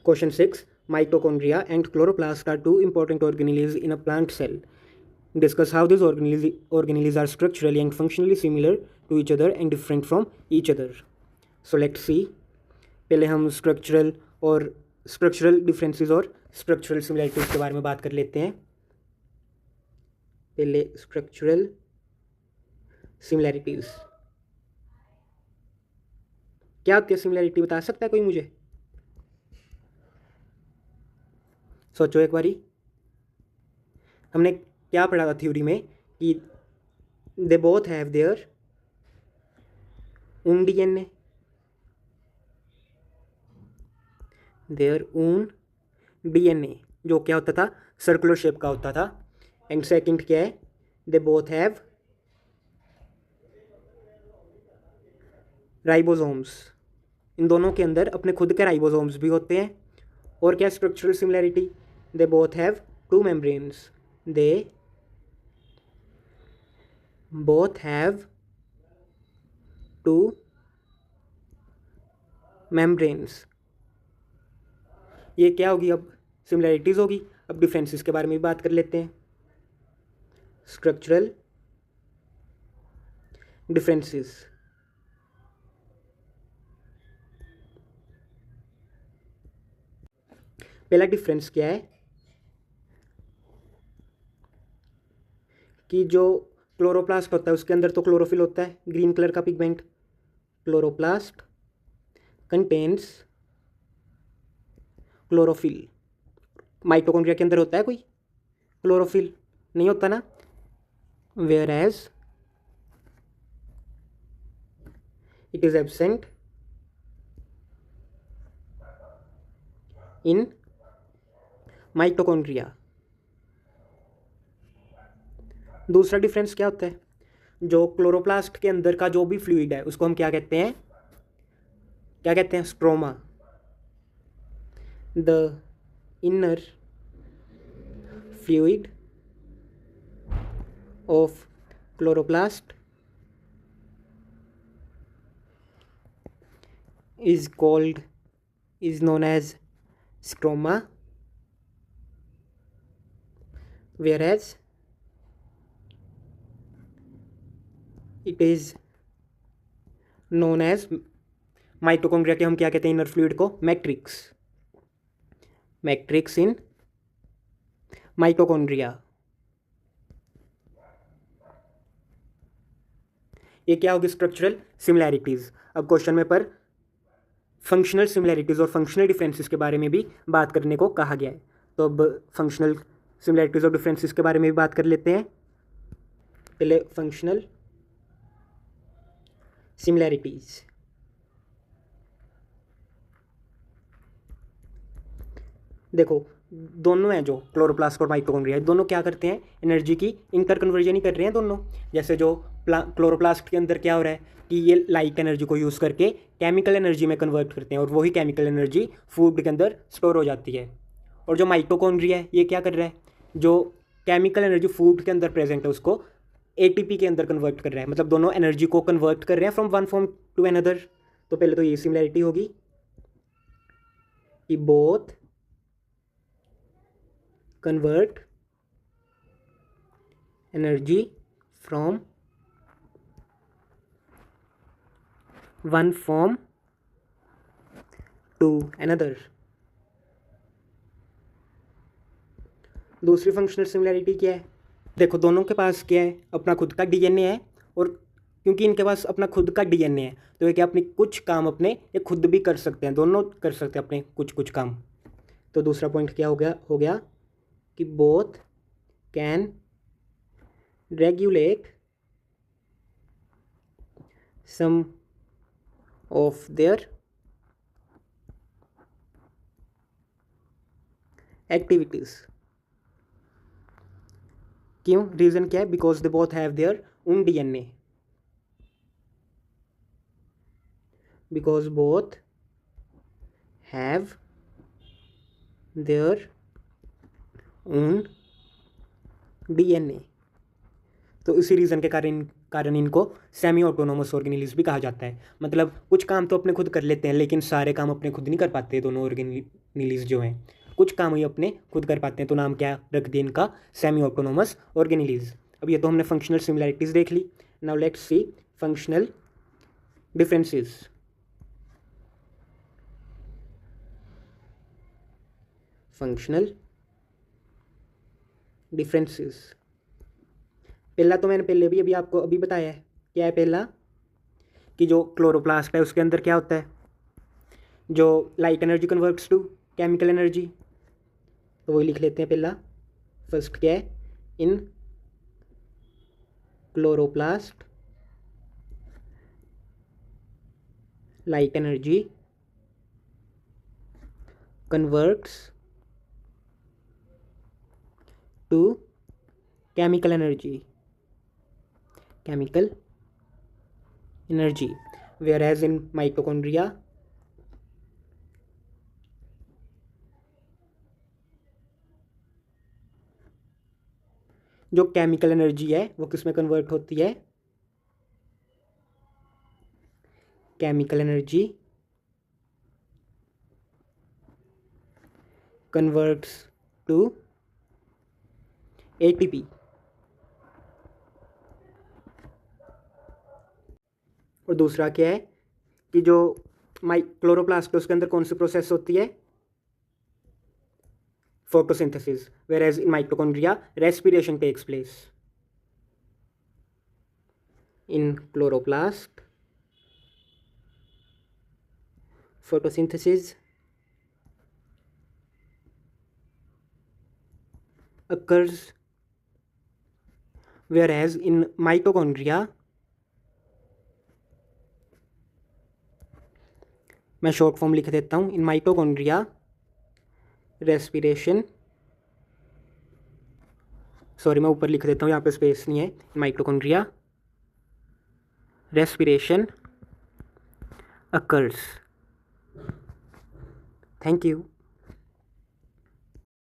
Question 6. Mitochondria and chloroplast are two important organelles in a plant cell. Discuss how these organelles are structurally and functionally similar to each other and different from each other. So let's see. पहले हम structural differences और structural similarities के बारे में बात कर लेते हैं. पहले स्ट्रक्चरल सिमिलैरिटीज़ क्या होती है? सिमिलैरिटी बता सकता है कोई मुझे? सोचो एक बारी. हमने क्या पढ़ा था थ्योरी में कि दे both have their own DNA, there own DNA, जो क्या होता था? सर्कुलर शेप का होता था. एंड सेकंड क्या है? They both have ribosomes. इन दोनों के अंदर अपने खुद के राइबोसोम्स भी होते हैं. और क्या structural similarity? They both have to membranes. They both have to membranes. ये क्या होगी? अब सिमिलैरिटीज़ होगी. अब डिफरेंसेस के बारे में भी बात कर लेते हैं. Structural differences. पहला डिफरेंस क्या है कि जो क्लोरोप्लास्ट होता है उसके अंदर तो क्लोरोफिल होता है, ग्रीन कलर का pigment. Chloroplast contains chlorophyll. Mitochondria के अंदर होता है कोई क्लोरोफिल? नहीं होता ना. Whereas it is absent in mitochondria. दूसरा डिफरेंस क्या होता है? जो क्लोरोप्लास्ट के अंदर का जो भी फ्लूइड है उसको हम क्या कहते हैं? क्या कहते हैं? Stroma. The inner fluid of chloroplast is known as stroma, whereas it is known as mitochondria के हम क्या कहते हैं? इनर फ्लूइड को मैट्रिक्स. Matrix in mitochondria. ये क्या होगी? Structural similarities. अब क्वेश्चन में पर फंक्शनल सिमिलैरिटीज और फंक्शनल डिफरेंसेस के बारे में भी बात करने को कहा गया है. तो अब फंक्शनल सिमिलैरिटीज और डिफरेंसेस के बारे में भी बात कर लेते हैं. पहले फंक्शनल सिमिलैरिटीज. देखो, दोनों हैं जो क्लोरोप्लास्ट और माइटोकॉन्ड्रिया, दोनों क्या करते हैं? एनर्जी की इंटर कन्वर्जन ही कर रहे हैं दोनों. जैसे जो क्लोरोप्लास्ट के अंदर क्या हो रहा है कि ये लाइट एनर्जी को यूज़ करके केमिकल एनर्जी में कन्वर्ट करते हैं और वही केमिकल एनर्जी फूड के अंदर स्टोर हो जाती है. और जो माइटोकॉन्ड्रिया है ये क्या कर रहा है? जो केमिकल एनर्जी फूड के अंदर प्रेजेंट है उसको एटीपी के अंदर कन्वर्ट कर रहा है. मतलब दोनों एनर्जी को कन्वर्ट कर रहे हैं from one form to another. तो पहले तो ये सिमिलैरिटी होगी कि both convert energy from one form to another. दूसरी फंक्शनल सिमिलैरिटी क्या है? देखो, दोनों के पास क्या है? अपना खुद का डीएनए है. और क्योंकि इनके पास अपना खुद का डीएनए है तो ये क्या अपने कुछ काम अपने ये खुद भी कर सकते हैं. दोनों कर सकते हैं अपने कुछ काम. तो दूसरा पॉइंट क्या हो गया कि both can regulate some of their activities. क्यों? रीजन क्या है? Because they both have their own DNA. Because both have their own DNA. तो इसी रीज़न के कारण इनको सेमी ऑटोनोमस ऑर्गेनेल्स भी कहा जाता है. मतलब कुछ काम तो अपने खुद कर लेते हैं लेकिन सारे काम अपने खुद नहीं कर पाते दोनों ऑर्गेनीलीज जो हैं, कुछ काम ये अपने खुद कर पाते हैं, तो नाम क्या रख दिया इनका, सेमी ऑटोनोमस ऑर्गेनीलीज। अब ये तो हमने फंक्शनल सिमिलैरिटीज देख ली। Now let's see functional differences. Functional differences, पहला तो मैंने पहले भी अभी आपको अभी बताया है। क्या है पहला, कि जो क्लोरोप्लास्ट है उसके अंदर क्या होता है, जो light energy converts to chemical energy, तो वही लिख लेते हैं पहला। फर्स्ट क्या है, in chloroplast light energy converts to chemical energy, whereas in mitochondria जो केमिकल एनर्जी है वो किस में कन्वर्ट होती है, chemical energy converts to ATP. और दूसरा क्या है, कि जो क्लोरोप्लास्ट है उसके अंदर कौन सी प्रोसेस होती है, photosynthesis, whereas in mitochondria respiration takes place. In chloroplast photosynthesis occurs, whereas in mitochondria, मैं शॉर्ट फॉर्म लिख देता हूँ, इन माइटोकॉन्ड्रिया रेस्पिरेशन, सॉरी मैं ऊपर लिख देता हूँ, यहाँ पे स्पेस नहीं है, mitochondria respiration occurs. Thank you.